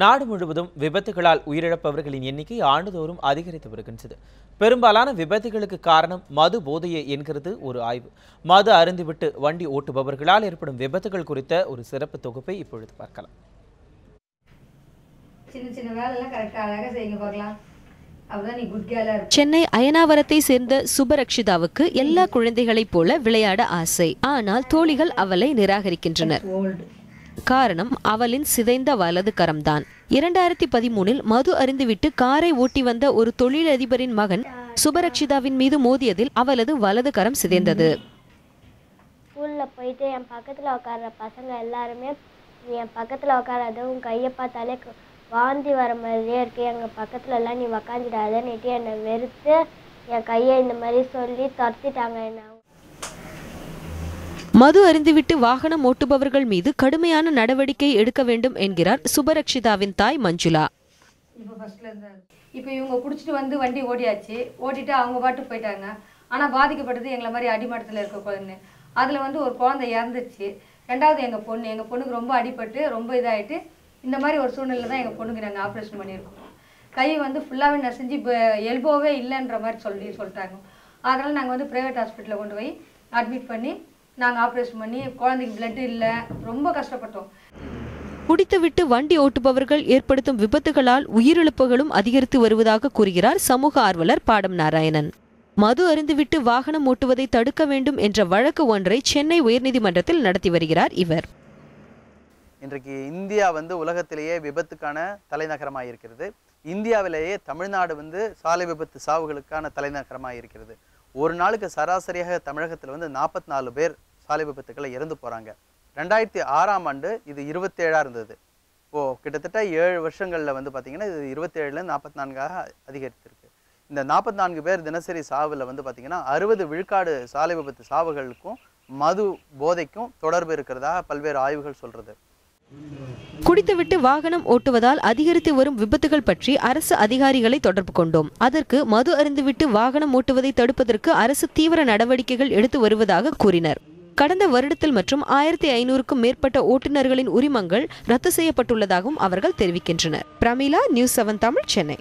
நாடு முழுவதும் விபத்துகளால் உயிரிழப்பவர்களின் எண்ணிக்கை ஆண்டுதோறும் அதிகரித்து வருகின்றது. பெரும்பாலான விபத்துகளுக்கு காரணம் மது போதையே என்கிறது ஒரு ஆய்வு. மது அருந்திவிட்டு வண்டி ஓட்டுபவர்களால் ஏற்படும் விபத்துகள் குறித்த ஒரு சிறப்பு தொகுப்பை இப்பொழுது பார்க்கலாம். சென்னை அயனாவரத்தை சேர்ந்த சுபரக்ஷிதாவுக்கு எல்லா குழந்தைகளைப் போல விளையாட ஆசை. ஆனால் தோழிகள் அவளை நிராகரிக்கின்றனர். காரணம் அவளின் சிதைந்த வலது கரம்தான். 2013 மது அருந்திவிட்டு காரை ஓட்டி வந்த ஒரு தொழிலதிபரின் மகன் சுபரக்ஷிதாவின் மீது மோதியதில் அவளது வலது கரம் சிதைந்தது. ஸ்கூல்ல போயிட்டு என் பக்கத்துல உட்கார்ற பசங்க எல்லாருமே என் பக்கத்துல உட்காராத, உன் கையை பார்த்தாலே வாந்தி வர மாதிரியே இருக்கு, எங்க பக்கத்துல எல்லாம் நீ உக்காந்துடாதன்னுட்டு என்னை வெறுத்து என் கையை இந்த மாதிரி சொல்லி துரத்திட்டாங்க. என்ன மது அருந்திவிட்டு வாகனம் ஓட்டுபவர்கள் மீது கடுமையான நடவடிக்கை எடுக்க வேண்டும் என்கிறார் சுபரக்ஷிதாவின் தாய் மஞ்சுளா. இப்போ இவங்க குடிச்சிட்டு வந்து வண்டி ஓட்டிட்டு அவங்க பாட்டு போயிட்டாங்க. ஆனால் பாதிக்கப்பட்டது எங்களை மாதிரி அடிமட்டத்தில் இருக்க குழந்தை. அதில் வந்து ஒரு குழந்தை இறந்துச்சு. ரெண்டாவது எங்கள் பொண்ணுக்கு ரொம்ப அடிபட்டு ரொம்ப இதாகிட்டு இந்த மாதிரி ஒரு சூழ்நிலை தான் எங்கள் பொண்ணுக்கு நாங்கள் ஆப்ரேஷன் பண்ணியிருக்கோம். கை வந்து ஃபுல்லாகவே நெசஞ்சு எல்போவே இல்லைன்ற மாதிரி சொல்லிட்டாங்க. அதனால் நாங்கள் வந்து ப்ரைவேட் ஹாஸ்பிட்டலில் கொண்டு போய் அட்மிட் பண்ணி நாங்கள் ஆப்ரேஷன் பண்ணி குழந்தைக்கு பிளட் இல்லை, ரொம்ப கஷ்டப்பட்டோம். குடித்துவிட்டு வண்டி ஓட்டுபவர்கள் ஏற்படுத்தும் விபத்துகளால் உயிரிழப்புகளும் அதிகரித்து வருவதாக கூறுகிறார் சமூக ஆர்வலர் பாடம் நாராயணன். மது அருந்திவிட்டு வாகனம் ஓட்டுவதை தடுக்க வேண்டும் என்ற வழக்கு ஒன்றை சென்னை உயர்நீதிமன்றத்தில் நடத்தி வருகிறார் இவர். இன்றைக்கு இந்தியா வந்து உலகத்திலேயே விபத்துக்கான தலைநகரமாக இருக்கிறது. இந்தியாவிலேயே தமிழ்நாடு வந்து சாலை விபத்து சாவுகளுக்கான தலைநகரமாக இருக்கிறது. ஒரு நாளுக்கு சராசரியாக தமிழகத்தில் வந்து 44 பேர் சாலை விபத்துக்களை இறந்து போகிறாங்க. 2006ஆம் ஆண்டு இது 27ஆக இருந்தது. இப்போது கிட்டத்தட்ட 7 வருஷங்களில் வந்து பார்த்திங்கன்னா இது 27லேருந்து 44ஆக அதிகரித்திருக்கு. இந்த 44 பேர் தினசரி சாவில் வந்து பார்த்திங்கன்னா 60 விழுக்காடு சாலை விபத்து சாவுகளுக்கும் மது போதைக்கும் தொடர்பு இருக்கிறதாக பல்வேறு ஆய்வுகள் சொல்கிறது. குடித்துவிட்டு வாகனம் ஓட்டுவதால் அதிகரித்து வரும் விபத்துகள் பற்றி அரசு அதிகாரிகளை தொடர்பு கொண்டோம். அதற்கு மது அருந்திவிட்டு வாகனம் ஓட்டுவதை தடுப்பதற்கு அரசு தீவிர நடவடிக்கைகள் எடுத்து வருவதாக கூறினர். கடந்த வருடத்தில் மற்றும் 1500க்கும் மேற்பட்ட ஓட்டுநர்களின் உரிமங்கள் ரத்து செய்யப்பட்டுள்ளதாகவும் அவர்கள் தெரிவிக்கின்றனர். பிரமிளா, நியூஸ் 7 தமிழ், சென்னை.